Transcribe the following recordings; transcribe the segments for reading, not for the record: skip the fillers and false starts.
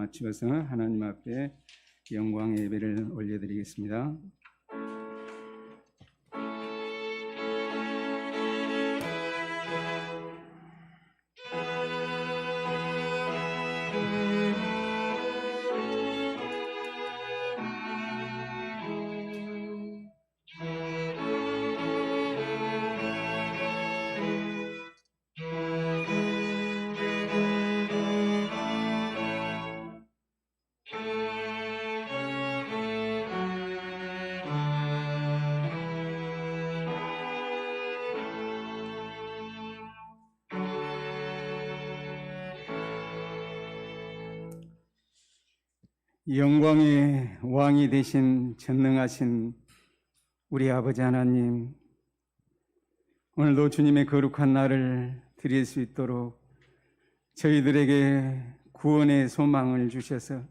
맞추어서 하나님 앞에 영광의 예배를 올려드리겠습니다. 영광의 왕이 되신 전능하신 우리 아버지 하나님, 오늘도 주님의 거룩한 날을 드릴 수 있도록 저희들에게 구원의 소망을 주셔서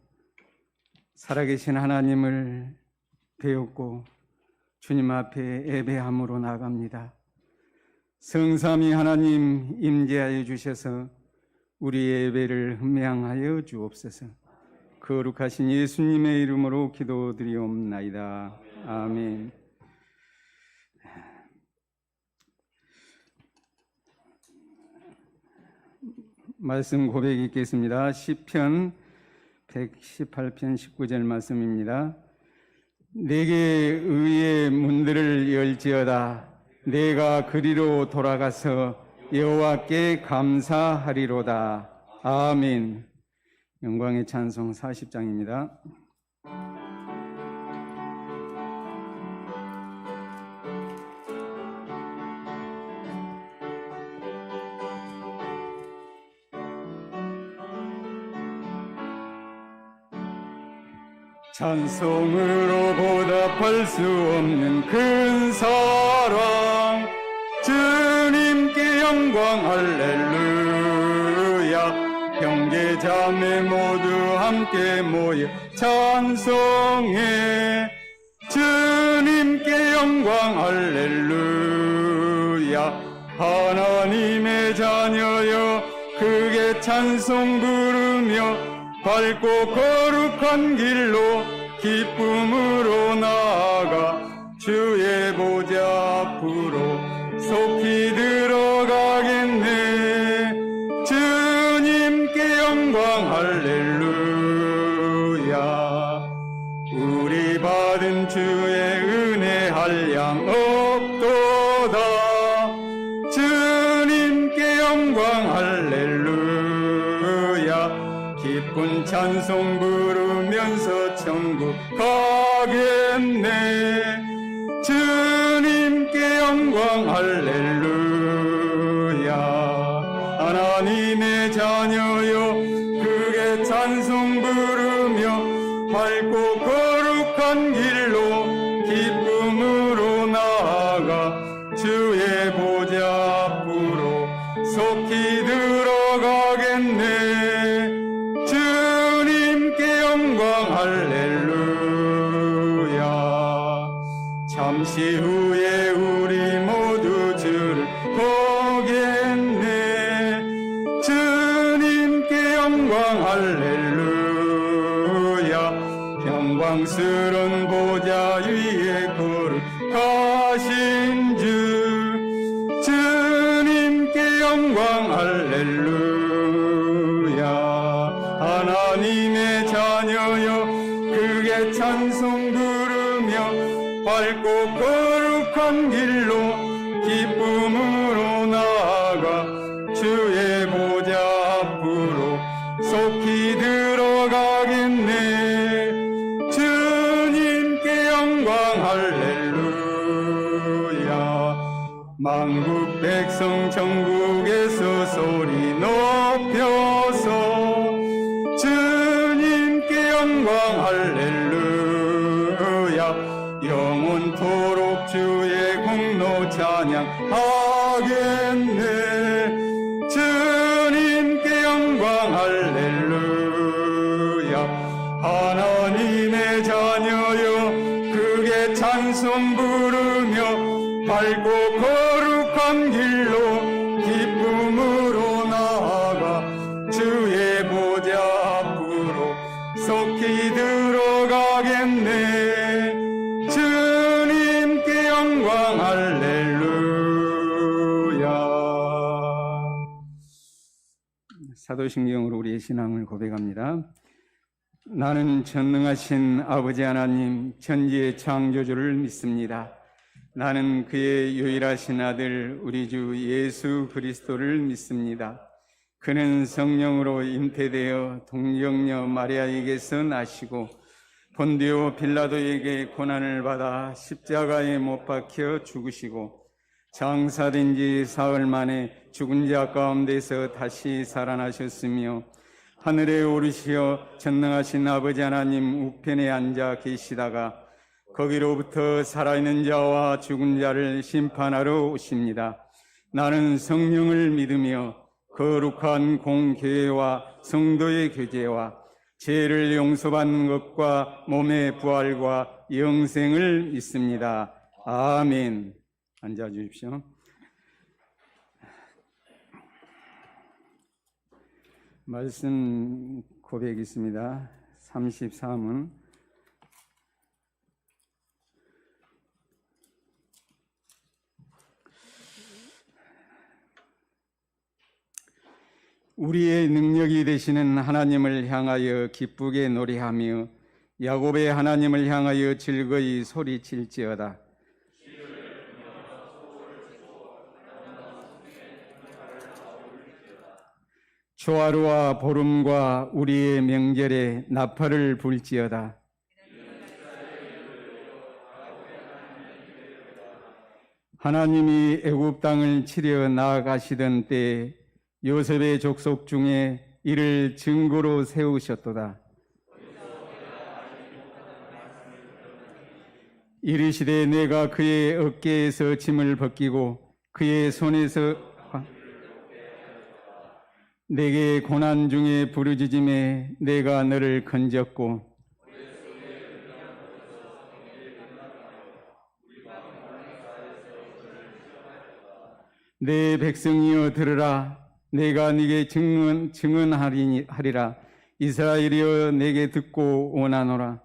살아계신 하나님을 배웠고 주님 앞에 예배함으로 나갑니다. 성삼위 하나님 임재하여 주셔서 우리의 예배를 흠양하여 주옵소서. 거룩하신 예수님의 이름으로 기도드리옵나이다. 아멘. 말씀 고백 읽겠습니다. 시편 118편 19절 말씀입니다. 내게 의의 문들을 열지어다. 내가 그리로 돌아가서 여호와께 감사하리로다. 아멘. 영광의 찬송 40장입니다. 찬송으로 보답할 수 없는 큰 사랑, 주님께 영광 할렐루야. 형제 자매 모두 함께 모여 찬송해. 주님께 영광 할렐루야. 하나님의 자녀여 크게 찬송 부르며 밝고 거룩한 길로 기쁨으로 나아가 주의 보좌 앞으로 속히 들어가겠네. 주님께 영광 할렐루야. 우리 받은 주의 은혜 한량 없도다. 주님께 영광 할렐루야. 기쁜 찬송 부르면서 천국 가겠네. 주님께 영광 할렐루야. 하나님의 자녀여 크게 찬송 부르며 밝고 거룩한 길로 기쁨으로 나아가 주의 보좌 앞으로 속히 들어가겠네. 주님께 영광 할렐루야. 잠시 후에 우리 모두 주를 보겠네. 주님께 영광 할렐루야. 영광스러운 보좌 위에 거룩하신 주. 주님께 영광 할렐루야. 하나님의 자녀여 크게 찬송 부르며 밝고 거룩한 길로 기쁨으로 나아가 주의 보좌 앞으로 속히 들어가겠네. 주님께 영광 할렐루야. 만국 백성 전국에서 소리 높여서 주님께 영광 할렐루야. 영원토록 주의 공로 찬양하겠네. 주님께 영광 할렐루야. 하나님의 자녀여 크게 찬송 부르며 밝고 거룩한 길로 기쁨으로 나아가 주의 보좌 앞으로 속히 들어가겠네. 주님께 영광 할렐루야. 사도신경으로 우리의 신앙을 고백합니다. 나는 전능하신 아버지 하나님 천지의 창조주를 믿습니다. 나는 그의 유일하신 아들 우리 주 예수 그리스도를 믿습니다. 그는 성령으로 잉태되어 동정녀 마리아에게서 나시고 본디오 빌라도에게 고난을 받아 십자가에 못 박혀 죽으시고 장사된 지 사흘 만에 죽은 자 가운데서 다시 살아나셨으며 하늘에 오르시어 전능하신 아버지 하나님 우편에 앉아 계시다가 거기로부터 살아있는 자와 죽은 자를 심판하러 오십니다. 나는 성령을 믿으며 거룩한 공교회와 성도의 교제와 죄를 용서받는 것과 몸의 부활과 영생을 믿습니다. 아멘. 앉아 주십시오. 말씀 고백이 있습니다. 33은 우리의 능력이 되시는 하나님을 향하여 기쁘게 노래하며 야곱의 하나님을 향하여 즐거이 소리칠지어다. 초하루와 보름과 우리의 명절에 나팔을 불지어다. 하나님이 애굽 땅을 치려 나아가시던 때에 요셉의 족속 중에 이를 증거로 세우셨도다. 이르시되 내가 그의 어깨에서 짐을 벗기고 그의 손에서 내게 고난 중에 부르짖음에 내가 너를 건졌고 내 백성이여 들으라. 내가 네게 증언하리라. 이스라엘이여 내게 듣고 원하노라.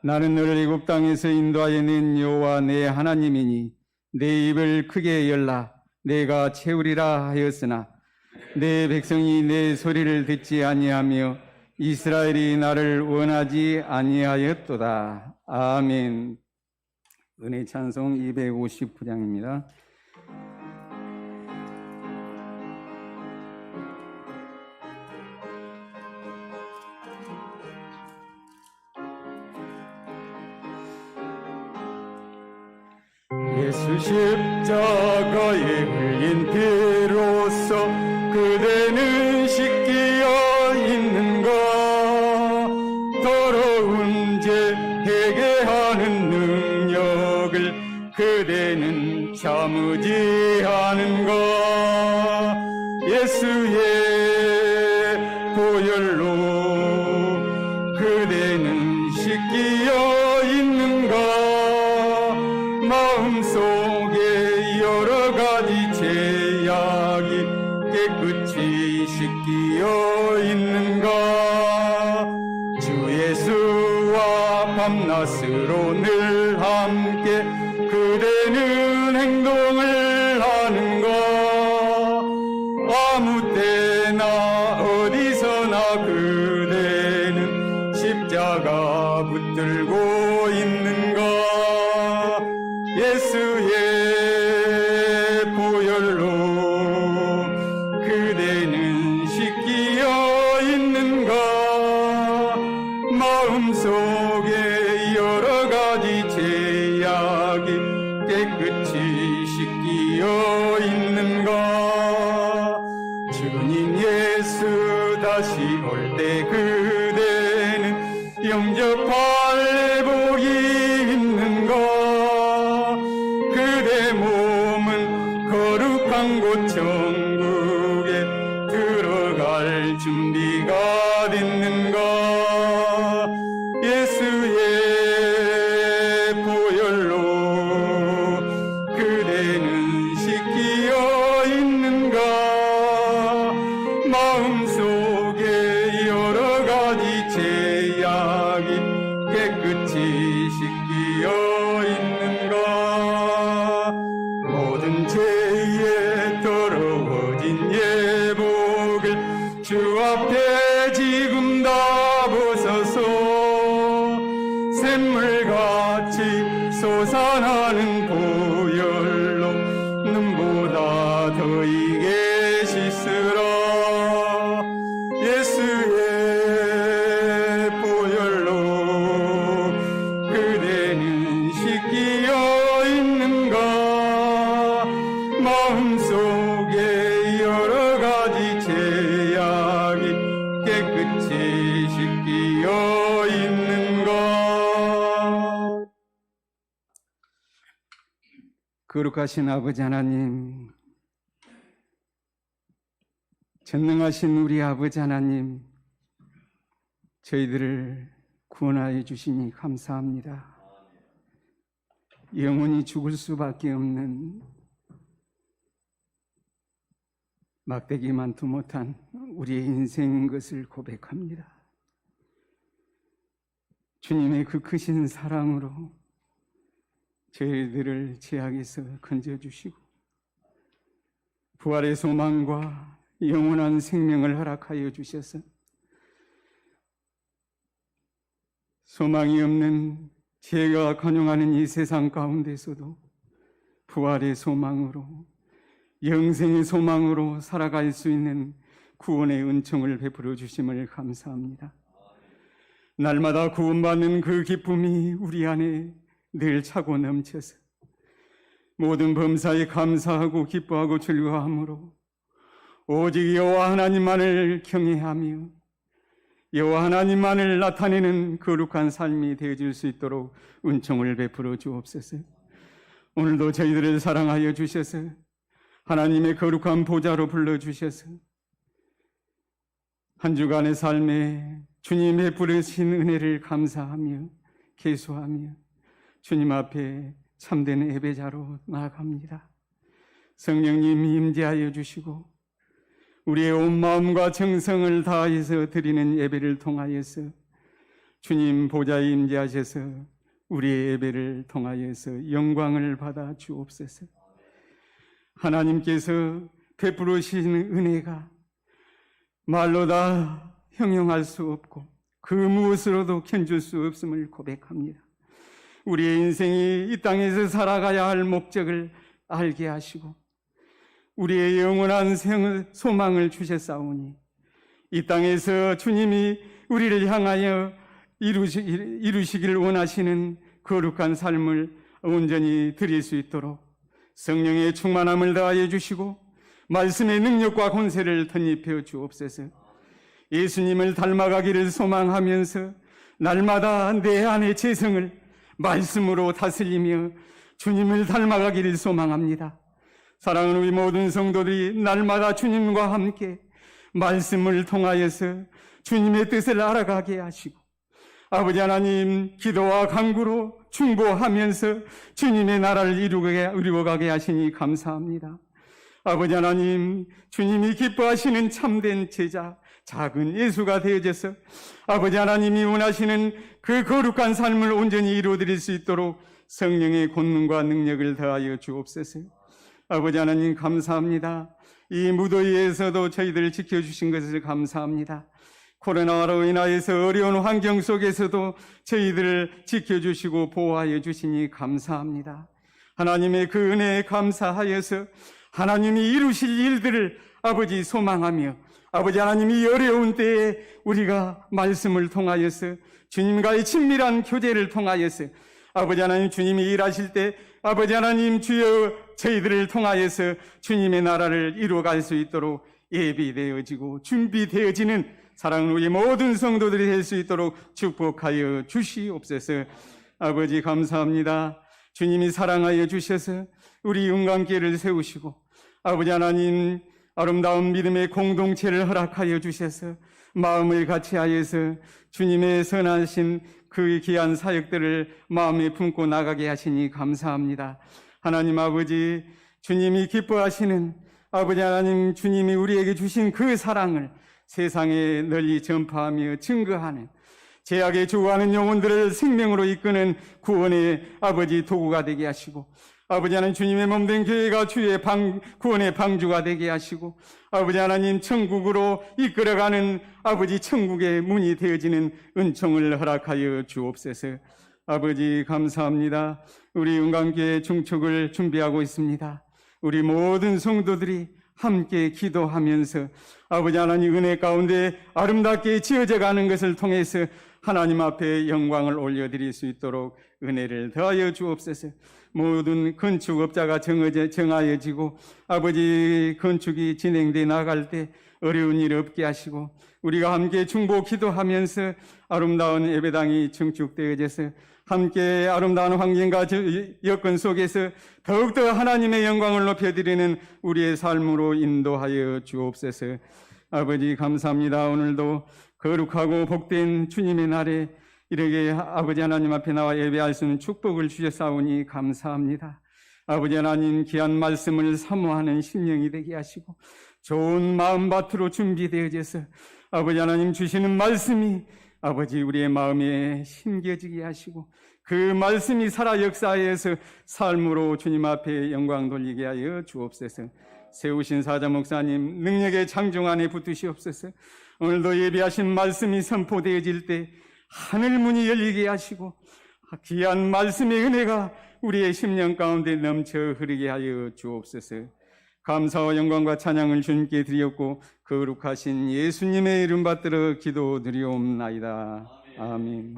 나는 너를 애굽 땅에서 인도하여 낸 여호와 내 하나님이니 내 입을 크게 열라. 내가 채우리라 하였으나 내 백성이 내 소리를 듣지 아니하며 이스라엘이 나를 원하지 아니하였도다. 아멘. 은혜 찬송 259장입니다. 예수 십자가에 흘린 피로써 그대는 씻기어 있는가. 더러운 죄 회개하는 능력을 그대는 참으지 않은가. 예수의 보혈로 그대는 씻기어 있는가. 마음속에 여러 가지 죄악이 깨끗이 씻기어 있는가. 주 예수와 밤낮으로 늘 함께 그대는 행동을 하는가. 아무 때나 어디서나 그대는 십자가 붙들고 있는가. 예수의 보혈로 그대는 씻기어 있는가. 마음속에 여러 가지 죄악이 깨끗이 씻기어 있는가. 주님 예수 다시 올 때 그대는 영접할 복이 있는가. 그대 몸은 거룩한 곳 천국에 들어갈 준비가 됐는가. 예수의 보혈로 그대는 씻기어 있는가. 마음속에 여러 가지 죄악이 깨끗이 씻기어 있는가? 모든 죄에 더러워진 예복을 주 앞에 지금 다 벗어서 샘물같이 솟아나는 보혈로 눈보다 더 이게 씻으라. 예수의 보혈로 그대는 씻기어 있는가? 마음속에 여러 가지 죄악이 깨끗이 씻기어 있는가? 거룩하신 아버지 하나님, 전능하신 우리 아버지 하나님, 저희들을 구원하여 주시니 감사합니다. 영원히 죽을 수밖에 없는 막대기만도 못한 우리의 인생인 것을 고백합니다. 주님의 그 크신 사랑으로 저희들을 죄악에서 건져주시고 부활의 소망과 영원한 생명을 허락하여 주셔서 소망이 없는 죄가 관용하는 이 세상 가운데서도 부활의 소망으로 영생의 소망으로 살아갈 수 있는 구원의 은총을 베풀어 주심을 감사합니다. 날마다 구원받는 그 기쁨이 우리 안에 늘 차고 넘쳐서 모든 범사에 감사하고 기뻐하고 즐거워함으로 오직 여호와 하나님만을 경외하며 여호와 하나님만을 나타내는 거룩한 삶이 되어질 수 있도록 은총을 베풀어 주옵소서. 오늘도 저희들을 사랑하여 주셔서 하나님의 거룩한 보좌로 불러주셔서 한 주간의 삶에 주님 베푸신 은혜를 감사하며 계수하며 주님 앞에 참된 예배자로 나아갑니다. 성령님 임재하여 주시고 우리의 온 마음과 정성을 다해서 드리는 예배를 통하여서 주님 보좌에 임재하셔서 우리의 예배를 통하여서 영광을 받아 주옵소서. 하나님께서 베풀으시는 은혜가 말로 다 형용할 수 없고 그 무엇으로도 견줄 수 없음을 고백합니다. 우리의 인생이 이 땅에서 살아가야 할 목적을 알게 하시고 우리의 영원한 소망을 주셨사오니 이 땅에서 주님이 우리를 향하여 이루시기를 원하시는 거룩한 삶을 온전히 드릴 수 있도록 성령의 충만함을 다하여 주시고 말씀의 능력과 권세를 덧입혀 주옵소서. 예수님을 닮아가기를 소망하면서 날마다 내 안의 재성을 말씀으로 다스리며 주님을 닮아가기를 소망합니다. 사랑하는 우리 모든 성도들이 날마다 주님과 함께 말씀을 통하여서 주님의 뜻을 알아가게 하시고 아버지 하나님 기도와 간구로 충보하면서 주님의 나라를 이루어가게 하시니 감사합니다. 아버지 하나님, 주님이 기뻐하시는 참된 제자 작은 예수가 되어져서 아버지 하나님이 원하시는 그 거룩한 삶을 온전히 이루어드릴 수 있도록 성령의 권능과 능력을 더하여 주옵소서. 아버지 하나님 감사합니다. 이 무더위에서도 저희들을 지켜주신 것을 감사합니다. 코로나로 인하여서 어려운 환경 속에서도 저희들을 지켜주시고 보호하여 주시니 감사합니다. 하나님의 그 은혜에 감사하여서 하나님이 이루실 일들을 아버지 소망하며 아버지 하나님이 어려운 때에 우리가 말씀을 통하여서 주님과의 친밀한 교제를 통하여서 아버지 하나님 주님이 일하실 때 아버지 하나님 주여 저희들을 통하여서 주님의 나라를 이루어갈 수 있도록 예비되어지고 준비되어지는 사랑하는 우리 모든 성도들이 될 수 있도록 축복하여 주시옵소서. 아버지 감사합니다. 주님이 사랑하여 주셔서 우리 윤관교회를 세우시고 아버지 하나님 아름다운 믿음의 공동체를 허락하여 주셔서 마음을 같이하여서 주님의 선하신 그 귀한 사역들을 마음에 품고 나가게 하시니 감사합니다. 하나님 아버지 주님이 기뻐하시는 아버지 하나님, 주님이 우리에게 주신 그 사랑을 세상에 널리 전파하며 증거하는, 죄악에 죽어가는 영혼들을 생명으로 이끄는 구원의 아버지 도구가 되게 하시고, 아버지 하나님, 주님의 몸된 교회가 주의 구원의 방주가 되게 하시고, 아버지 하나님, 천국으로 이끌어가는 아버지 천국의 문이 되어지는 은총을 허락하여 주옵소서. 아버지 감사합니다. 우리 은광교회 중축을 준비하고 있습니다. 우리 모든 성도들이 함께 기도하면서 아버지 하나님 은혜 가운데 아름답게 지어져 가는 것을 통해서 하나님 앞에 영광을 올려드릴 수 있도록 은혜를 더하여 주옵소서. 모든 건축업자가 정하여지고 아버지 건축이 진행돼 나갈 때 어려운 일 없게 하시고, 우리가 함께 중보 기도하면서 아름다운 예배당이 증축되어져서 함께 아름다운 환경과 여건 속에서 더욱더 하나님의 영광을 높여드리는 우리의 삶으로 인도하여 주옵소서. 아버지 감사합니다. 오늘도 거룩하고 복된 주님의 날에 이렇게 아버지 하나님 앞에 나와 예배할 수 있는 축복을 주셨사오니 감사합니다. 아버지 하나님, 귀한 말씀을 사모하는 심령이 되게 하시고 좋은 마음밭으로 준비되어져서 아버지 하나님 주시는 말씀이 아버지 우리의 마음에 심겨지게 하시고 그 말씀이 살아 역사해서 삶으로 주님 앞에 영광 돌리게 하여 주옵소서. 세우신 사자 목사님 능력의 장중 안에 붙으시옵소서. 오늘도 예배하신 말씀이 선포되어질 때 하늘 문이 열리게 하시고 귀한 말씀의 은혜가 우리의 심령 가운데 넘쳐 흐르게 하여 주옵소서. 감사와 영광과 찬양을 주님께 드렸고 거룩하신 예수님의 이름 받들어 기도드리옵나이다. 아멘.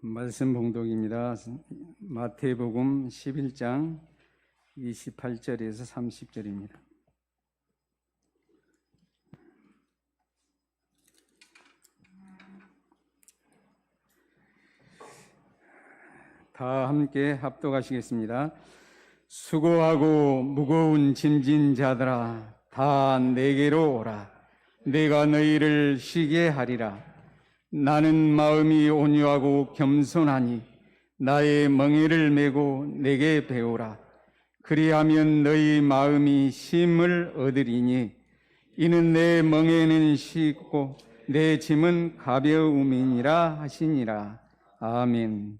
말씀 봉독입니다. 마태복음 11장 28절에서 30절입니다. 다 함께 합독하시겠습니다. 수고하고 무거운 짐진 자들아, 다 내게로 오라. 내가 너희를 쉬게 하리라. 나는 마음이 온유하고 겸손하니 나의 멍에를 메고 내게 배우라. 그리하면 너희 마음이 쉼을 얻으리니 이는 내 멍에는 쉽고 내 짐은 가벼움이니라 하시니라. 아멘.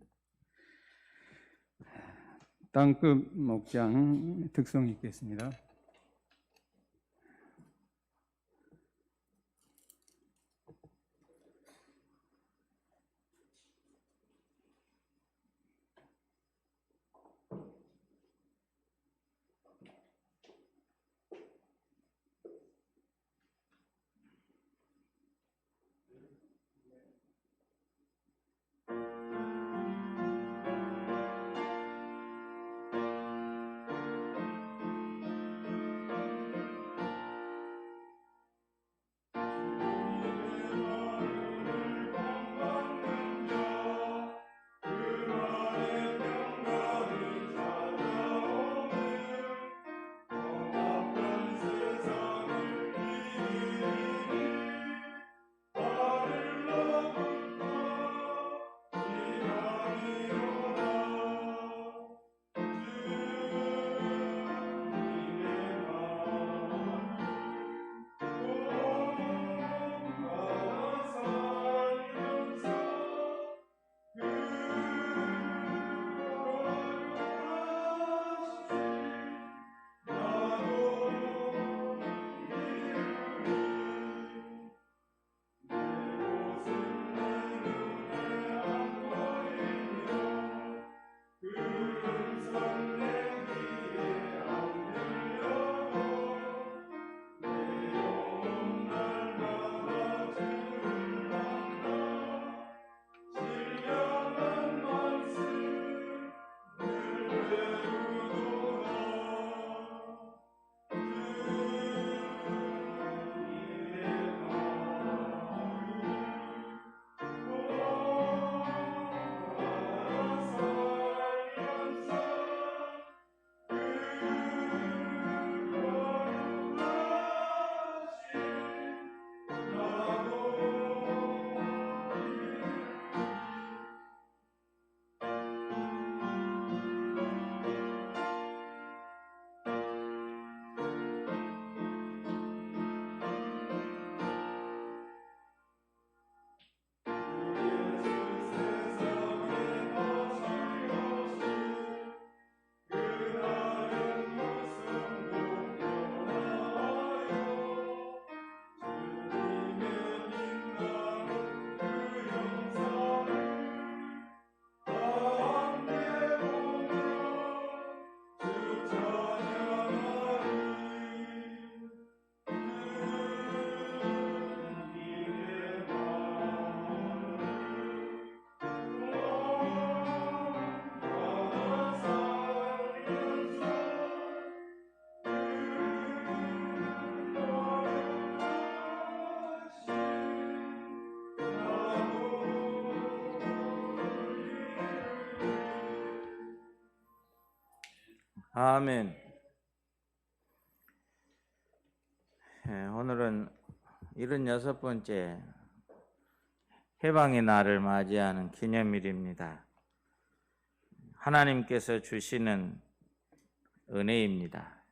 땅끝 목장 특성 읽겠습니다. 아멘. 오늘은 76번째 해방의 날을 맞이하는 기념일입니다. 하나님께서 주시는 은혜입니다.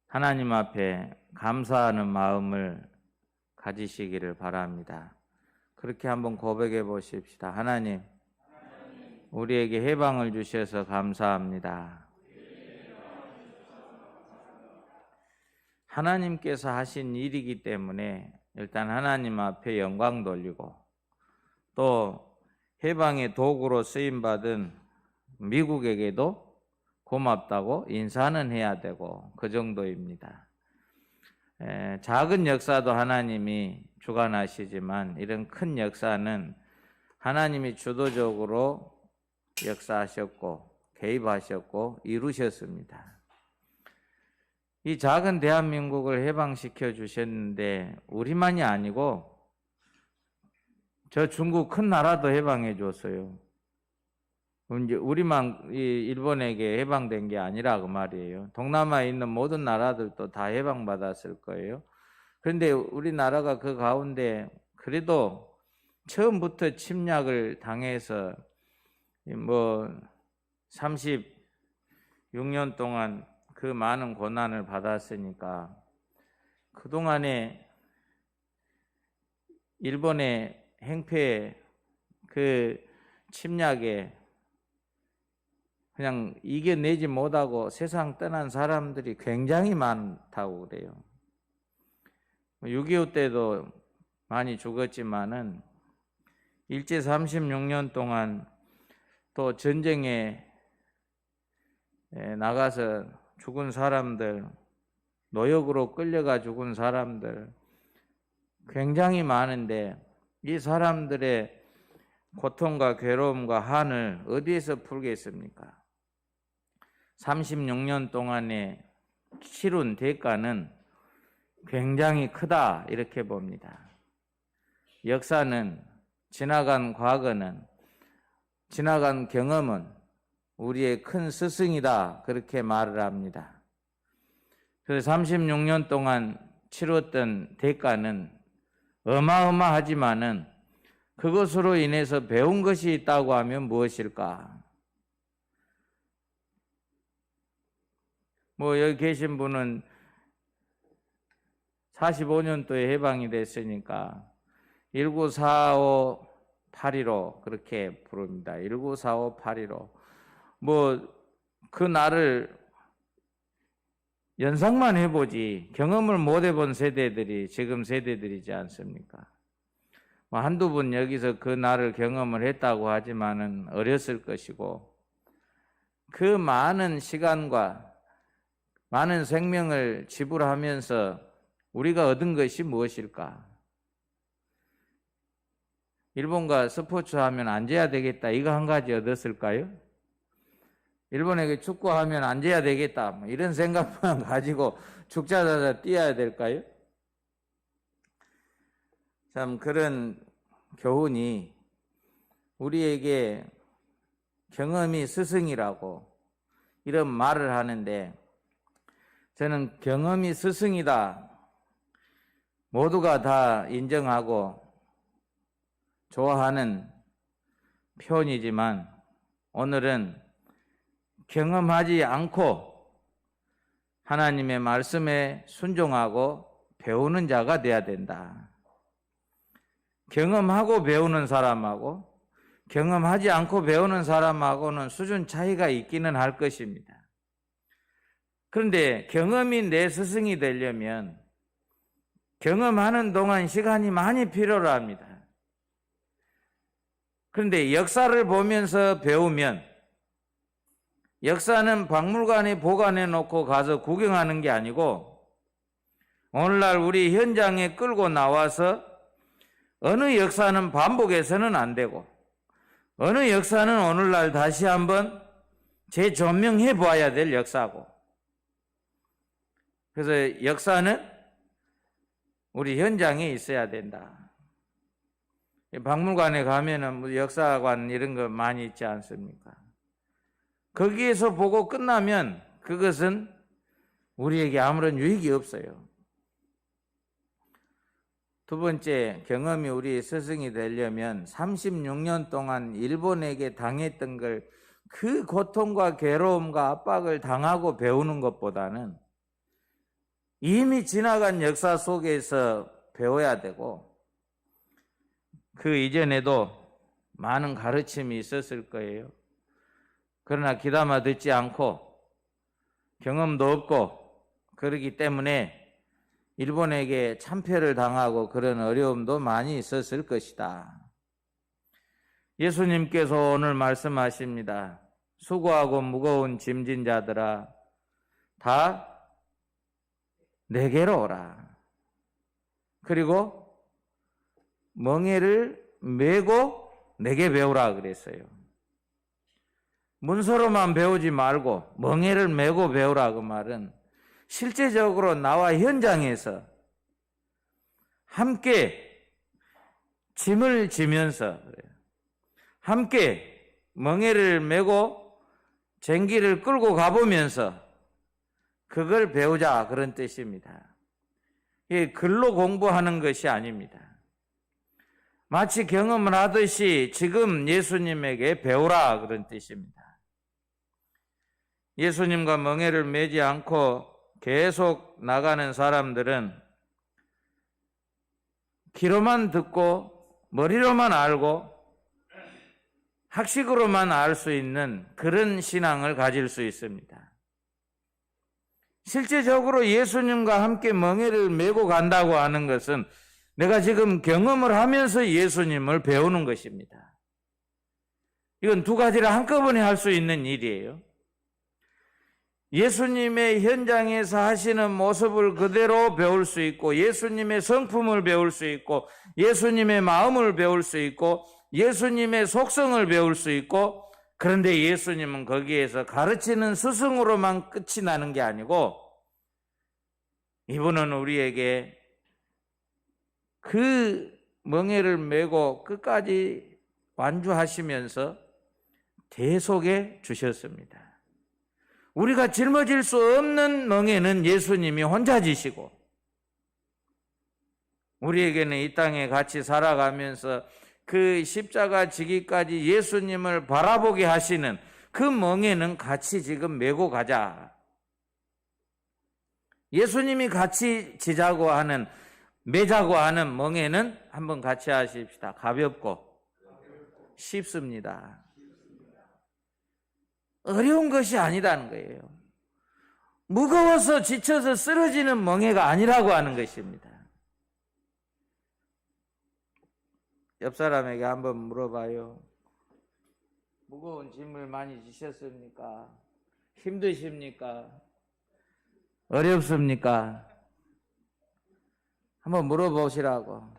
하나님 앞에 감사하는 마음을 가지시기를 바랍니다. 그렇게 한번 고백해 보십시다. 하나님, 우리에게 해방을 주셔서 감사합니다. 하나님께서 하신 일이기 때문에 일단 하나님 앞에 영광 돌리고, 또 해방의 도구로 쓰임받은 미국에게도 고맙다고 인사는 해야 되고, 그 정도입니다. 작은 역사도 하나님이 주관하시지만 이런 큰 역사는 하나님이 주도적으로 역사하셨고 개입하셨고 이루셨습니다. 이 작은 대한민국을 해방시켜 주셨는데 우리만이 아니고 저 중국 큰 나라도 해방해 줬어요. 이제 우리만 일본에게 해방된 게 아니라 그 말이에요. 동남아에 있는 모든 나라들도 다 해방받았을 거예요. 그런데 우리나라가 그 가운데 그래도 처음부터 침략을 당해서 36년 동안 그 많은 고난을 받았으니까 그동안에 일본의 행패 그 침략에 그냥 이겨내지 못하고 세상 떠난 사람들이 굉장히 많다고 그래요. 6.25 때도 많이 죽었지만은 일제 36년 동안 또 전쟁에 나가서 죽은 사람들, 노역으로 끌려가 죽은 사람들 굉장히 많은데 이 사람들의 고통과 괴로움과 한을 어디에서 풀겠습니까? 36년 동안에 치룬 대가는 굉장히 크다 이렇게 봅니다. 역사는 지나간 과거는 지나간 경험은 우리의 큰 스승이다 그렇게 말을 합니다. 그래서 36년 동안 치렀던 대가는 어마어마하지만은 그것으로 인해서 배운 것이 있다고 하면 무엇일까? 여기 계신 분은 45년도에 해방이 됐으니까 1945-815 그렇게 부릅니다. 1945-815 그 날을 연상만 해보지 경험을 못 해본 세대들이 지금 세대들이지 않습니까? 한두 분 여기서 그 날을 경험을 했다고 하지만은 어렸을 것이고 그 많은 시간과 많은 생명을 지불하면서 우리가 얻은 것이 무엇일까? 일본과 스포츠 하면 앉아야 되겠다 이거 한 가지 얻었을까요? 일본에게 축구하면 앉아야 되겠다 이런 생각만 가지고 죽자자자 뛰어야 될까요? 참 그런 교훈이 우리에게 경험이 스승이라고 이런 말을 하는데 저는 경험이 스승이다 모두가 다 인정하고 좋아하는 표현이지만 오늘은 경험하지 않고 하나님의 말씀에 순종하고 배우는 자가 돼야 된다. 경험하고 배우는 사람하고 경험하지 않고 배우는 사람하고는 수준 차이가 있기는 할 것입니다. 그런데 경험이 내 스승이 되려면 경험하는 동안 시간이 많이 필요로 합니다. 그런데 역사를 보면서 배우면 역사는 박물관에 보관해 놓고 가서 구경하는 게 아니고 오늘날 우리 현장에 끌고 나와서 어느 역사는 반복해서는 안 되고 어느 역사는 오늘날 다시 한번 재조명해 보아야 될 역사고 그래서 역사는 우리 현장에 있어야 된다. 박물관에 가면은 역사관 이런 거 많이 있지 않습니까? 거기에서 보고 끝나면 그것은 우리에게 아무런 유익이 없어요. 두 번째, 경험이 우리의 스승이 되려면 36년 동안 일본에게 당했던 걸 그 고통과 괴로움과 압박을 당하고 배우는 것보다는 이미 지나간 역사 속에서 배워야 되고, 그 이전에도 많은 가르침이 있었을 거예요. 그러나 귀담아 듣지 않고 경험도 없고 그러기 때문에 일본에게 참패를 당하고 그런 어려움도 많이 있었을 것이다. 예수님께서 오늘 말씀하십니다. 수고하고 무거운 짐진 자들아, 다 내게로 오라. 그리고 멍에를 메고 내게 배우라 그랬어요. 문서로만 배우지 말고 멍에를 메고 배우라. 그 말은 실제적으로 나와 현장에서 함께 짐을 지면서, 함께 멍에를 메고 쟁기를 끌고 가보면서 그걸 배우자, 그런 뜻입니다. 이게 글로 공부하는 것이 아닙니다. 마치 경험을 하듯이 지금 예수님에게 배우라, 그런 뜻입니다. 예수님과 멍에를 메지 않고 계속 나가는 사람들은 귀로만 듣고 머리로만 알고 학식으로만 알 수 있는 그런 신앙을 가질 수 있습니다. 실제적으로 예수님과 함께 멍에를 메고 간다고 하는 것은 내가 지금 경험을 하면서 예수님을 배우는 것입니다. 이건 두 가지를 한꺼번에 할 수 있는 일이에요. 예수님의 현장에서 하시는 모습을 그대로 배울 수 있고, 예수님의 성품을 배울 수 있고, 예수님의 마음을 배울 수 있고, 예수님의 속성을 배울 수 있고, 그런데 예수님은 거기에서 가르치는 스승으로만 끝이 나는 게 아니고, 이분은 우리에게 그 멍에를 메고 끝까지 완주하시면서 대속해 주셨습니다. 우리가 짊어질 수 없는 멍에는 예수님이 혼자 지시고, 우리에게는 이 땅에 같이 살아가면서 그 십자가 지기까지 예수님을 바라보게 하시는 그 멍에는 같이 지금 메고 가자. 예수님이 같이 지자고 하는, 매자고 하는 멍에는 한번 같이 하십시다. 가볍고 쉽습니다. 어려운 것이 아니라는 거예요. 무거워서 지쳐서 쓰러지는 멍에가 아니라고 하는 것입니다. 옆 사람에게 한번 물어봐요. 무거운 짐을 많이 지셨습니까? 힘드십니까? 어렵습니까? 한번 물어보시라고.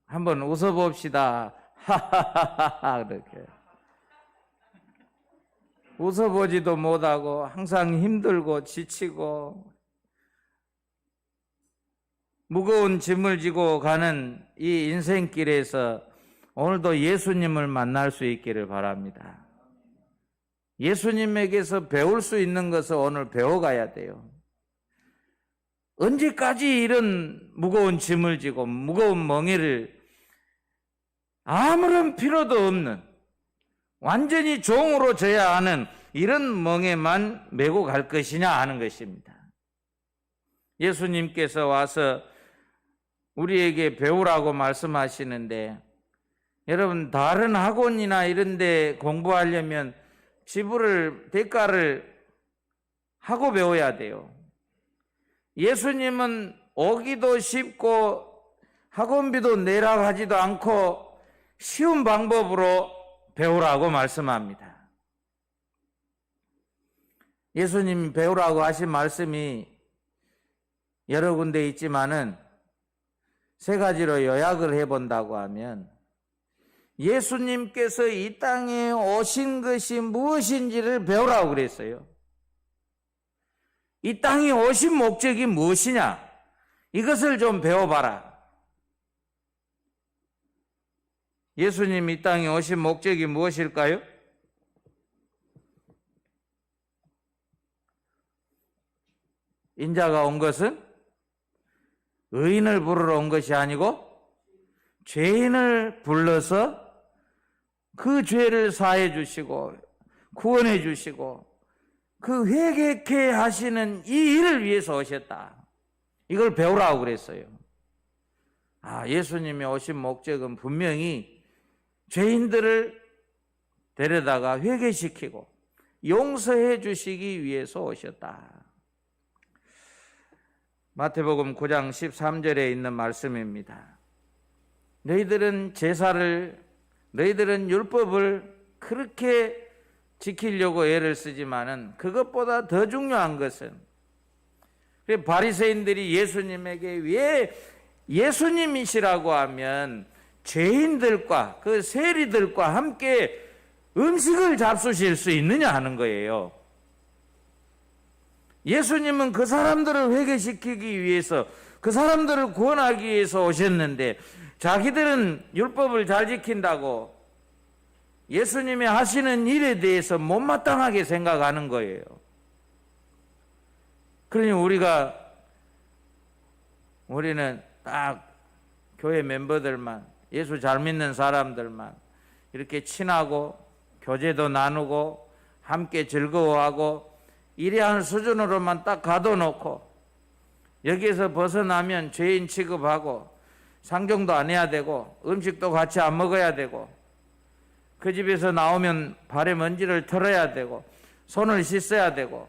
한번 웃어봅시다. 하하하하, 그렇게. 웃어보지도 못하고 항상 힘들고 지치고 무거운 짐을 지고 가는 이 인생길에서 오늘도 예수님을 만날 수 있기를 바랍니다. 예수님에게서 배울 수 있는 것을 오늘 배워가야 돼요. 언제까지 이런 무거운 짐을 지고 무거운 멍에를 아무런 필요도 없는, 완전히 종으로 져야 하는 이런 멍에만 메고 갈 것이냐 하는 것입니다. 예수님께서 와서 우리에게 배우라고 말씀하시는데, 여러분 다른 학원이나 이런 데 공부하려면 대가를 하고 배워야 돼요. 예수님은 오기도 쉽고 학원비도 내라 하지도 않고 쉬운 방법으로 배우라고 말씀합니다. 예수님이 배우라고 하신 말씀이 여러 군데 있지만은 세 가지로 요약을 해본다고 하면, 예수님께서 이 땅에 오신 것이 무엇인지를 배우라고 그랬어요. 이 땅에 오신 목적이 무엇이냐? 이것을 좀 배워봐라. 예수님 이 땅에 오신 목적이 무엇일까요? 인자가 온 것은 의인을 부르러 온 것이 아니고 죄인을 불러서 그 죄를 사해 주시고 구원해 주시고 그 회개케 하시는 이 일을 위해서 오셨다. 이걸 배우라고 그랬어요. 예수님이 오신 목적은 분명히 죄인들을 데려다가 회개시키고 용서해 주시기 위해서 오셨다. 마태복음 9장 13절에 있는 말씀입니다. 너희들은 너희들은 율법을 그렇게 지키려고 애를 쓰지만은 그것보다 더 중요한 것은, 바리새인들이 예수님에게 왜 예수님이시라고 하면 죄인들과 그 세리들과 함께 음식을 잡수실 수 있느냐 하는 거예요. 예수님은 그 사람들을 회개시키기 위해서, 그 사람들을 구원하기 위해서 오셨는데 자기들은 율법을 잘 지킨다고 예수님이 하시는 일에 대해서 못마땅하게 생각하는 거예요. 그러니 우리는 딱 교회 멤버들만, 예수 잘 믿는 사람들만 이렇게 친하고 교제도 나누고 함께 즐거워하고 이러한 수준으로만 딱 가둬놓고 여기에서 벗어나면 죄인 취급하고 상종도 안 해야 되고 음식도 같이 안 먹어야 되고 그 집에서 나오면 발에 먼지를 털어야 되고 손을 씻어야 되고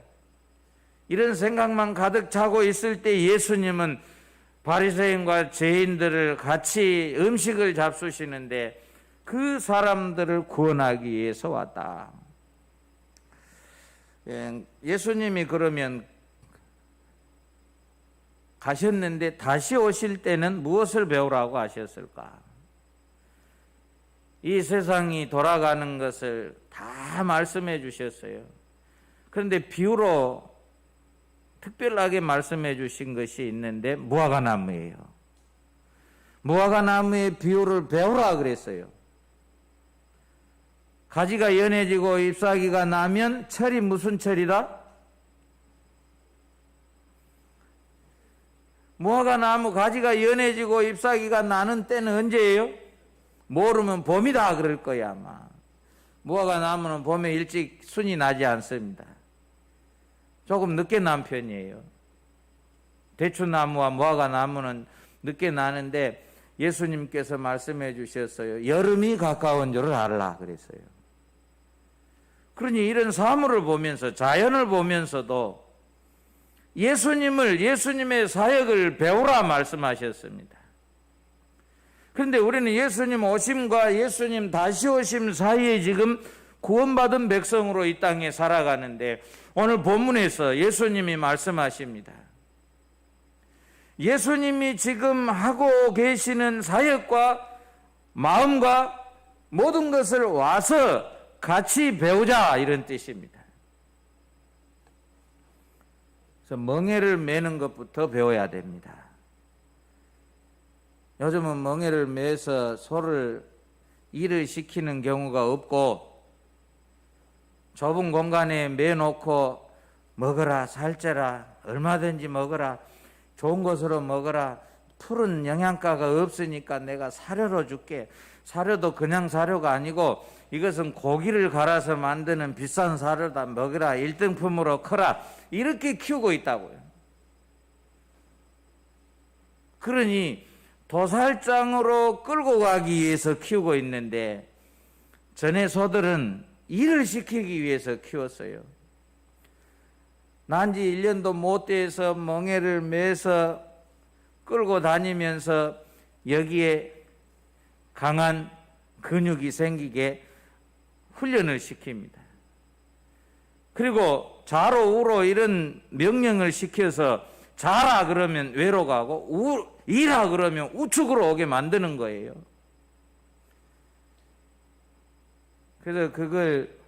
이런 생각만 가득 차고 있을 때 예수님은 바리새인과 죄인들을 같이 음식을 잡수시는데 그 사람들을 구원하기 위해서 왔다. 예수님이 그러면 가셨는데 다시 오실 때는 무엇을 배우라고 하셨을까? 이 세상이 돌아가는 것을 다 말씀해 주셨어요. 그런데 비유로 특별하게 말씀해 주신 것이 있는데 무화과나무예요. 무화과나무의 비유를 배우라 그랬어요. 가지가 연해지고 잎사귀가 나면 철이 무슨 철이다? 무화과나무 가지가 연해지고 잎사귀가 나는 때는 언제예요? 모르면 봄이다 그럴 거야 아마. 무화과나무는 봄에 일찍 순이 나지 않습니다. 조금 늦게 난 편이에요. 대추나무와 무화과나무는 늦게 나는데 예수님께서 말씀해 주셨어요. 여름이 가까운 줄을 알라 그랬어요. 그러니 이런 사물을 보면서, 자연을 보면서도 예수님의 사역을 배우라 말씀하셨습니다. 그런데 우리는 예수님 오심과 예수님 다시 오심 사이에 지금 구원받은 백성으로 이 땅에 살아가는데 오늘 본문에서 예수님이 말씀하십니다. 예수님이 지금 하고 계시는 사역과 마음과 모든 것을 와서 같이 배우자 이런 뜻입니다. 그래서 멍에를 매는 것부터 배워야 됩니다. 요즘은 멍에를 매서 소를 일을 시키는 경우가 없고 좁은 공간에 매놓고 먹어라, 살쪄라, 얼마든지 먹어라, 좋은 것으로 먹어라, 푸른 영양가가 없으니까 내가 사료로 줄게. 사료도 그냥 사료가 아니고 이것은 고기를 갈아서 만드는 비싼 사료다, 먹으라, 1등품으로 커라, 이렇게 키우고 있다고요. 그러니 도살장으로 끌고 가기 위해서 키우고 있는데 전에 소들은 일을 시키기 위해서 키웠어요. 난지 1년도 못 돼서 멍에를 매서 끌고 다니면서 여기에 강한 근육이 생기게 훈련을 시킵니다. 그리고 좌로 우로 이런 명령을 시켜서 자라 그러면 외로 가고 이라 그러면 우측으로 오게 만드는 거예요. 그래서 그걸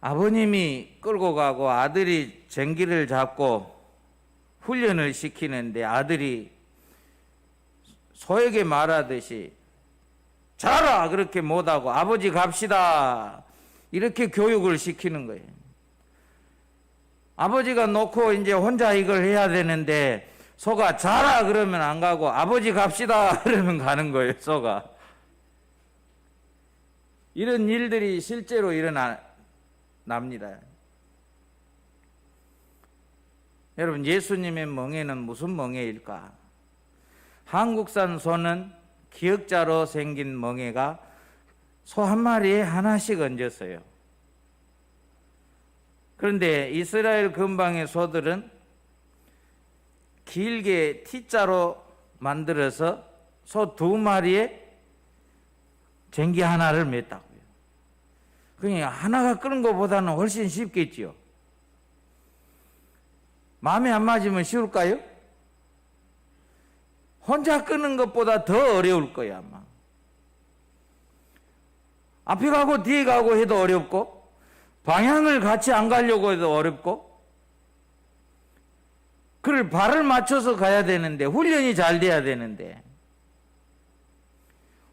아버님이 끌고 가고 아들이 쟁기를 잡고 훈련을 시키는데 아들이 소에게 말하듯이 자라 그렇게 못하고 아버지 갑시다 이렇게 교육을 시키는 거예요. 아버지가 놓고 이제 혼자 이걸 해야 되는데 소가 자라 그러면 안 가고 아버지 갑시다 그러면 가는 거예요, 소가. 이런 일들이 실제로 일어납니다. 여러분, 예수님의 멍에는 무슨 멍에일까? 한국산 소는 기역자로 생긴 멍에가 소 한 마리에 하나씩 얹었어요. 그런데 이스라엘 근방의 소들은 길게 T자로 만들어서 소 2마리에 쟁기 하나를 맸다고요. 그러니까 하나가 끄는 것보다는 훨씬 쉽겠지요. 마음에 안 맞으면 쉬울까요? 혼자 끄는 것보다 더 어려울 거야, 아마. 앞에 가고 뒤에 가고 해도 어렵고, 방향을 같이 안 가려고 해도 어렵고, 그걸 발을 맞춰서 가야 되는데, 훈련이 잘 돼야 되는데,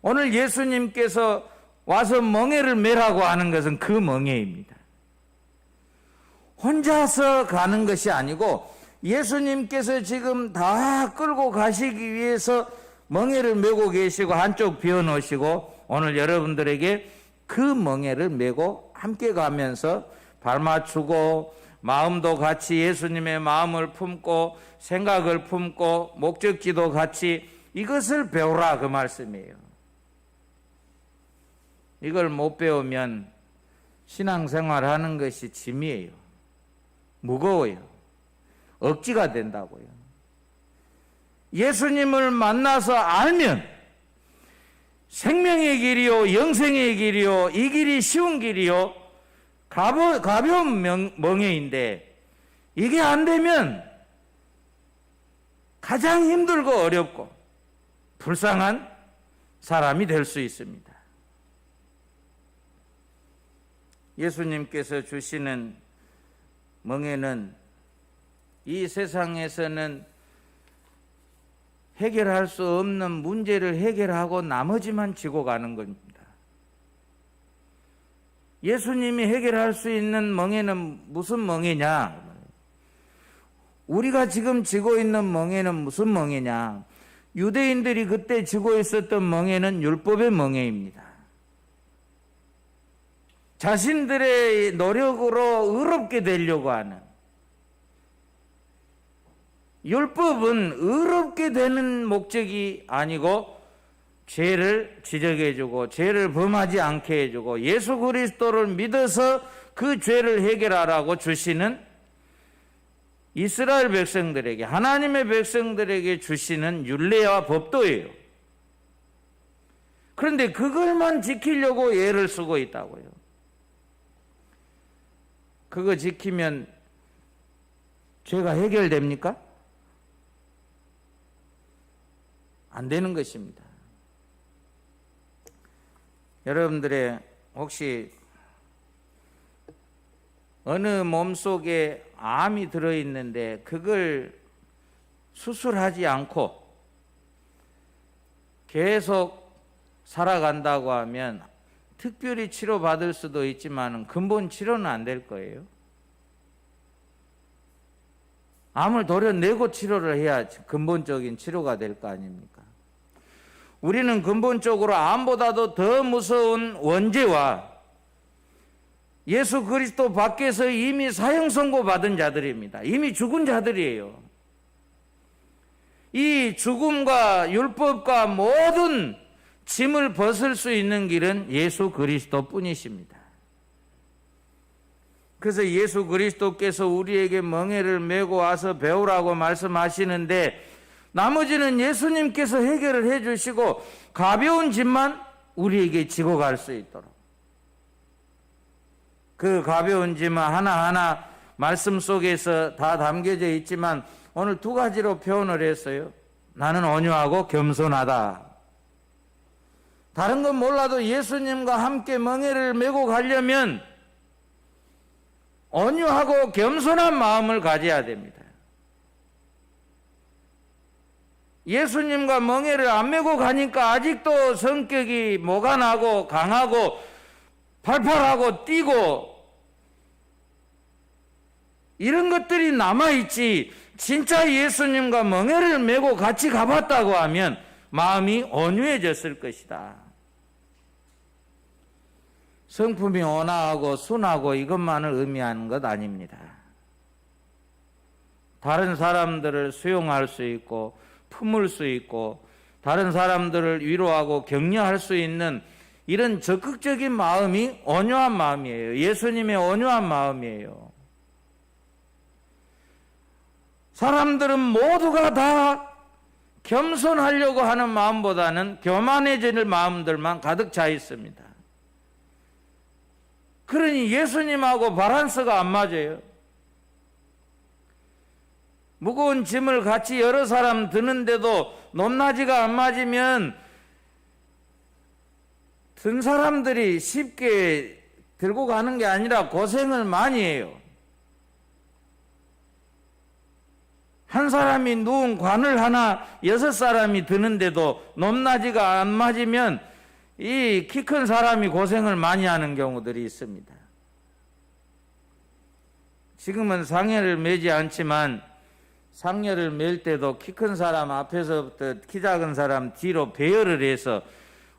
오늘 예수님께서 와서 멍에를 매라고 하는 것은 그 멍에입니다. 혼자서 가는 것이 아니고 예수님께서 지금 다 끌고 가시기 위해서 멍에를 메고 계시고 한쪽 비워놓으시고 오늘 여러분들에게 그 멍에를 메고 함께 가면서 발 맞추고 마음도 같이 예수님의 마음을 품고 생각을 품고 목적지도 같이 이것을 배우라 그 말씀이에요. 이걸 못 배우면 신앙생활 하는 것이 짐이에요. 무거워요. 억지가 된다고요. 예수님을 만나서 알면 생명의 길이요, 영생의 길이요, 이 길이 쉬운 길이요, 가벼운 멍에인데 이게 안 되면 가장 힘들고 어렵고 불쌍한 사람이 될 수 있습니다. 예수님께서 주시는 멍에는 이 세상에서는 해결할 수 없는 문제를 해결하고 나머지만 지고 가는 겁니다. 예수님이 해결할 수 있는 멍에는 무슨 멍에냐? 우리가 지금 지고 있는 멍에는 무슨 멍에냐? 유대인들이 그때 지고 있었던 멍에는 율법의 멍에입니다. 자신들의 노력으로 의롭게 되려고 하는, 율법은 의롭게 되는 목적이 아니고 죄를 지적해주고 죄를 범하지 않게 해주고 예수 그리스도를 믿어서 그 죄를 해결하라고 주시는 이스라엘 백성들에게, 하나님의 백성들에게 주시는 율례와 법도예요. 그런데 그걸만 지키려고 예를 쓰고 있다고요. 그거 지키면 죄가 해결됩니까? 안 되는 것입니다. 여러분들의 혹시 어느 몸속에 암이 들어있는데 그걸 수술하지 않고 계속 살아간다고 하면 특별히 치료받을 수도 있지만 근본 치료는 안 될 거예요. 암을 도려내고 치료를 해야 근본적인 치료가 될 거 아닙니까? 우리는 근본적으로 암보다도 더 무서운 원죄와 예수 그리스도 밖에서 이미 사형 선고받은 자들입니다. 이미 죽은 자들이에요. 이 죽음과 율법과 모든 짐을 벗을 수 있는 길은 예수 그리스도 뿐이십니다. 그래서 예수 그리스도께서 우리에게 멍에를 메고 와서 배우라고 말씀하시는데 나머지는 예수님께서 해결을 해주시고 가벼운 짐만 우리에게 지고 갈 수 있도록, 그 가벼운 짐은 하나하나 말씀 속에서 다 담겨져 있지만 오늘 2가지로 표현을 했어요. 나는 온유하고 겸손하다. 다른 건 몰라도 예수님과 함께 멍에를 메고 가려면 온유하고 겸손한 마음을 가져야 됩니다. 예수님과 멍에를 안 메고 가니까 아직도 성격이 모간하고 강하고 팔팔하고 뛰고 이런 것들이 남아있지 진짜 예수님과 멍에를 메고 같이 가봤다고 하면 마음이 온유해졌을 것이다. 성품이 온화하고 순하고 이것만을 의미하는 것 아닙니다. 다른 사람들을 수용할 수 있고 품을 수 있고 다른 사람들을 위로하고 격려할 수 있는 이런 적극적인 마음이 온유한 마음이에요. 예수님의 온유한 마음이에요. 사람들은 모두가 다 겸손하려고 하는 마음보다는 교만해질 마음들만 가득 차 있습니다. 그러니 예수님하고 밸런스가 안 맞아요. 무거운 짐을 같이 여러 사람 드는데도 높낮이가 안 맞으면 든 사람들이 쉽게 들고 가는 게 아니라 고생을 많이 해요. 한 사람이 누운 관을 하나 6사람이 드는데도 높낮이가 안 맞으면 이 키 큰 사람이 고생을 많이 하는 경우들이 있습니다. 지금은 상여를 매지 않지만 상여를 맬 때도 키 큰 사람 앞에서부터 키 작은 사람 뒤로 배열을 해서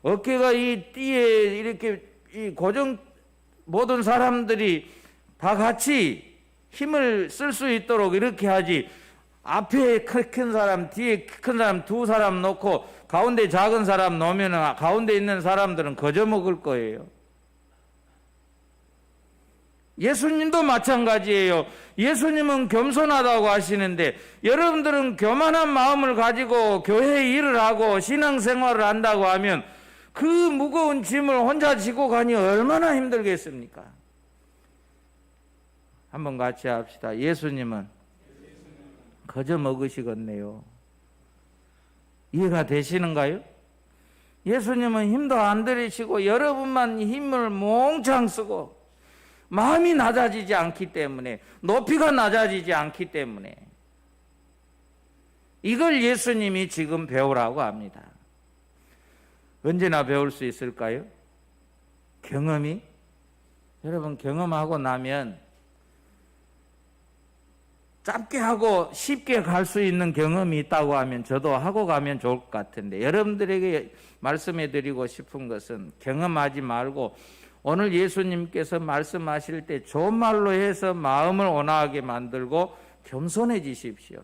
어깨가 이 띠에 이렇게 이 고정 모든 사람들이 다 같이 힘을 쓸 수 있도록 이렇게 하지, 앞에 큰 사람 뒤에 큰 사람 두 사람 놓고 가운데 작은 사람 놓으면 가운데 있는 사람들은 거저먹을 거예요. 예수님도 마찬가지예요. 예수님은 겸손하다고 하시는데 여러분들은 교만한 마음을 가지고 교회 일을 하고 신앙생활을 한다고 하면 그 무거운 짐을 혼자 지고 가니 얼마나 힘들겠습니까? 한번 같이 합시다. 예수님은 거저 먹으시겠네요. 이해가 되시는가요? 예수님은 힘도 안 들이시고 여러분만 힘을 몽창 쓰고 마음이 낮아지지 않기 때문에, 높이가 낮아지지 않기 때문에 이걸 예수님이 지금 배우라고 합니다. 언제나 배울 수 있을까요? 경험이? 여러분, 경험하고 나면 짧게 하고 쉽게 갈 수 있는 경험이 있다고 하면 저도 하고 가면 좋을 것 같은데, 여러분들에게 말씀해 드리고 싶은 것은 경험하지 말고 오늘 예수님께서 말씀하실 때 좋은 말로 해서 마음을 온화하게 만들고 겸손해지십시오.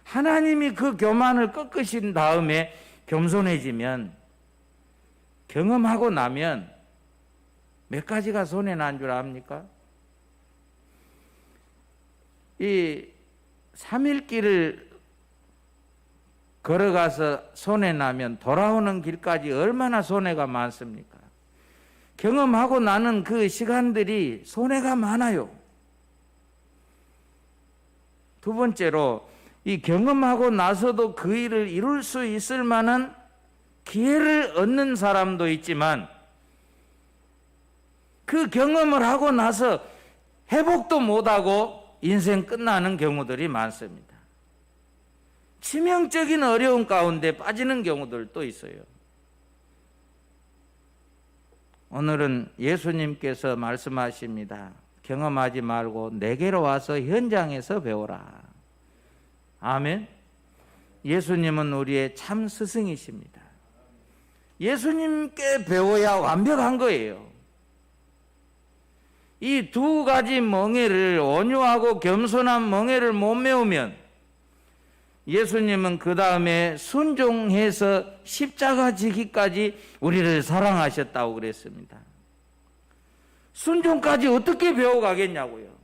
하나님이 그 교만을 꺾으신 다음에 겸손해지면, 경험하고 나면 몇 가지가 손에 난 줄 압니까? 이 3일길을 걸어가서 손해 나면 돌아오는 길까지 얼마나 손해가 많습니까? 경험하고 나는 그 시간들이 손해가 많아요. 두 번째로, 이 경험하고 나서도 그 일을 이룰 수 있을 만한 기회를 얻는 사람도 있지만 그 경험을 하고 나서 회복도 못하고 인생 끝나는 경우들이 많습니다. 치명적인 어려움 가운데 빠지는 경우들도 있어요. 오늘은 예수님께서 말씀하십니다. 경험하지 말고 내게로 와서 현장에서 배우라. 아멘. 예수님은 우리의 참 스승이십니다. 예수님께 배워야 완벽한 거예요. 이 두 가지 멍에를, 온유하고 겸손한 멍에를 못 메우면 예수님은 그 다음에 순종해서 십자가 지기까지 우리를 사랑하셨다고 그랬습니다. 순종까지 어떻게 배워가겠냐고요.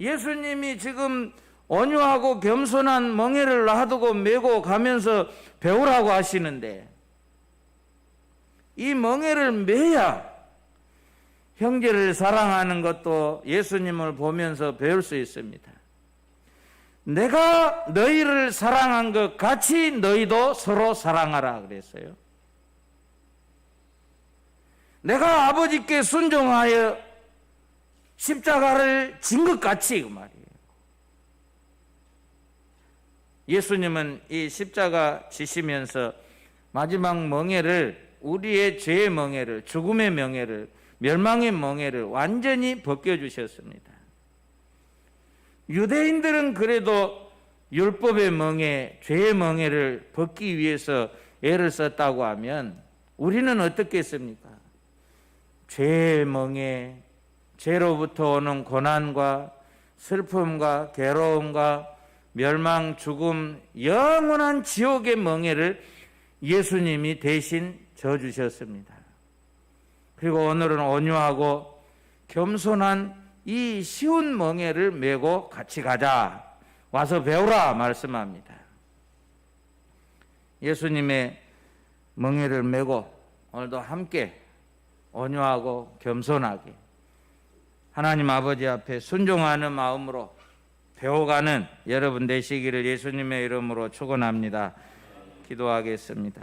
예수님이 지금 온유하고 겸손한 멍에를 놔두고 메고 가면서 배우라고 하시는데, 이 멍에를 메야 형제를 사랑하는 것도 예수님을 보면서 배울 수 있습니다. 내가 너희를 사랑한 것 같이 너희도 서로 사랑하라 그랬어요. 내가 아버지께 순종하여 십자가를 진 것 같이, 그 말이에요. 예수님은 이 십자가 지시면서 마지막 멍에를, 우리의 죄의 멍에를, 죽음의 멍에를 멸망의 멍에를 완전히 벗겨주셨습니다. 유대인들은 그래도 율법의 멍에, 죄의 멍에를 벗기 위해서 애를 썼다고 하면 우리는 어떻겠습니까? 죄의 멍에, 죄로부터 오는 고난과 슬픔과 괴로움과 멸망, 죽음, 영원한 지옥의 멍에를 예수님이 대신 져주셨습니다. 그리고 오늘은 온유하고 겸손한 이 쉬운 멍에를 메고 같이 가자, 와서 배우라 말씀합니다. 예수님의 멍에를 메고 오늘도 함께 온유하고 겸손하게 하나님 아버지 앞에 순종하는 마음으로 배워가는 여러분 되시기를 예수님의 이름으로 축원합니다. 기도하겠습니다.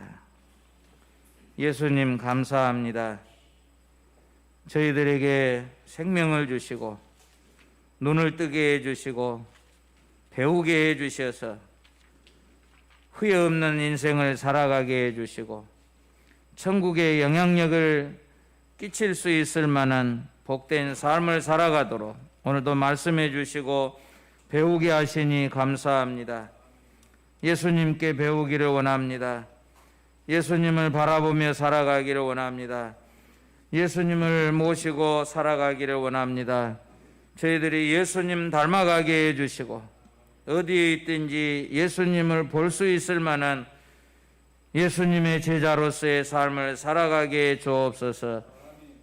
예수님 감사합니다. 저희들에게 생명을 주시고 눈을 뜨게 해주시고 배우게 해주셔서 후회 없는 인생을 살아가게 해주시고 천국의 영향력을 끼칠 수 있을 만한 복된 삶을 살아가도록 오늘도 말씀해 주시고 배우게 하시니 감사합니다. 예수님께 배우기를 원합니다. 예수님을 바라보며 살아가기를 원합니다. 예수님을 모시고 살아가기를 원합니다. 저희들이 예수님 닮아가게 해주시고 어디에 있든지 예수님을 볼 수 있을 만한 예수님의 제자로서의 삶을 살아가게 해 주옵소서.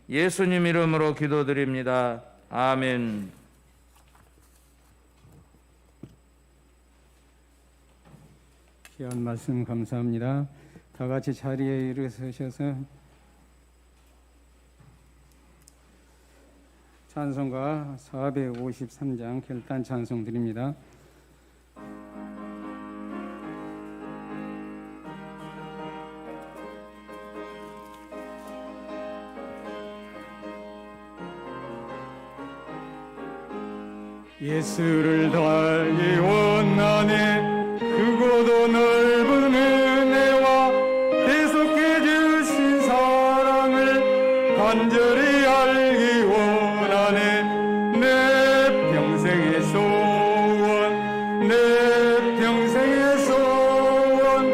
예수님 이름으로 기도드립니다. 아멘. 귀한 말씀 감사합니다. 다 같이 자리에 일어서셔서 찬송가 453장 결단 찬송 드립니다. 예수를 달기 원하네 크고도 넓은 은혜와 계속해 주신 사랑을 간절히 알기 원하네 내 평생의 소원 내 평생의 소원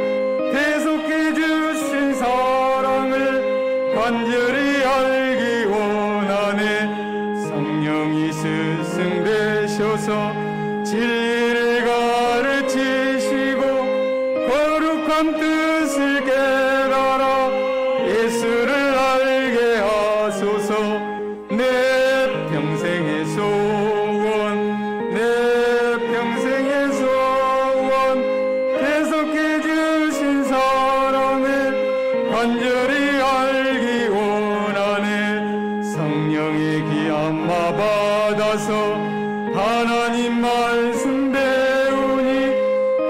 계속해 주신 사랑을 간절히 알기 원하네 성령이 스승되셔서 진리를 가르치시고 거룩한 뜻을 깨달아 예수를 알게 하소서 내 평생의 소원 내 평생의 소원 계속해 주신 사랑을 간절히 알기 원하네 성령의 기함마 받아서 하나님 말씀 배우니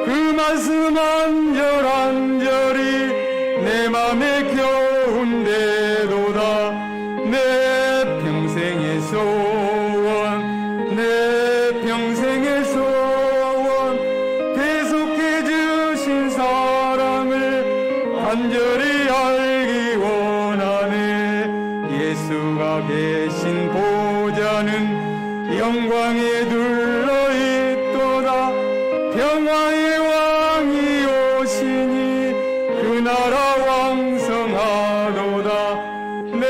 그 말씀 한절한절이 내 맘에 겨운데도다 내 평생의 소원 내 평생의 소원 계속해 주신 사랑을 간절히 알기 원하네 예수가 계신 보좌는 영광에 둘러있도다 평화의 왕이 오시니 그 나라 왕성하도다 내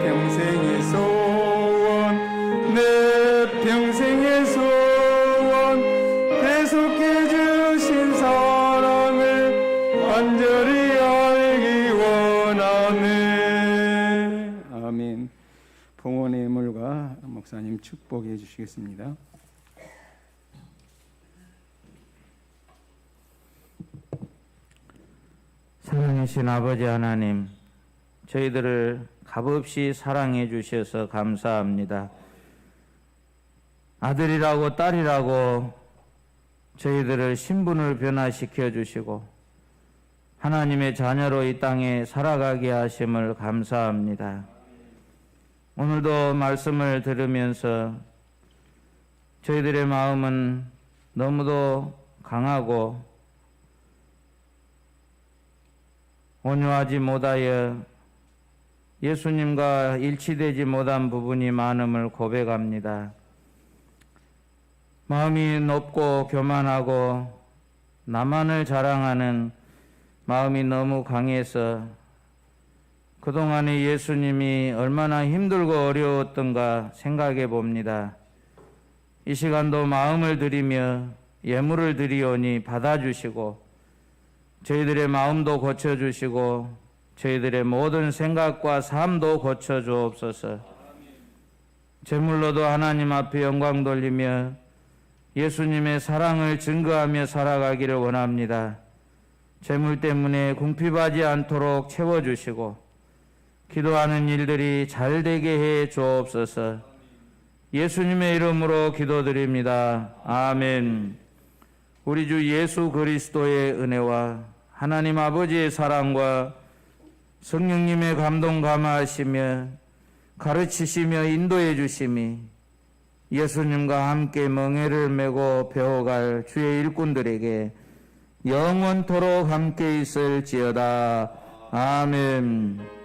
평생의 소원 내 평생의 소원 계속해 주신 사랑을 간절히 알기 원하네. 아멘. 봉헌의 물과 목사님 축복해 주시겠습니다. 사랑하신 아버지 하나님, 저희들을 값없이 사랑해 주셔서 감사합니다. 아들이라고 딸이라고 저희들을 신분을 변화시켜 주시고 하나님의 자녀로 이 땅에 살아가게 하심을 감사합니다. 오늘도 말씀을 들으면서 저희들의 마음은 너무도 강하고 온유하지 못하여 예수님과 일치되지 못한 부분이 많음을 고백합니다. 마음이 높고 교만하고 나만을 자랑하는 마음이 너무 강해서 그동안에 예수님이 얼마나 힘들고 어려웠던가 생각해 봅니다. 이 시간도 마음을 드리며 예물을 드리오니 받아주시고 저희들의 마음도 고쳐주시고 저희들의 모든 생각과 삶도 고쳐주옵소서. 제물로도 하나님 앞에 영광 돌리며 예수님의 사랑을 증거하며 살아가기를 원합니다. 제물 때문에 궁핍하지 않도록 채워주시고 기도하는 일들이 잘 되게 해 주옵소서. 예수님의 이름으로 기도드립니다. 아멘. 우리 주 예수 그리스도의 은혜와 하나님 아버지의 사랑과 성령님의 감동 감화하시며 가르치시며 인도해 주심이 예수님과 함께 멍에를 메고 배워갈 주의 일꾼들에게 영원토록 함께 있을지어다. 아멘.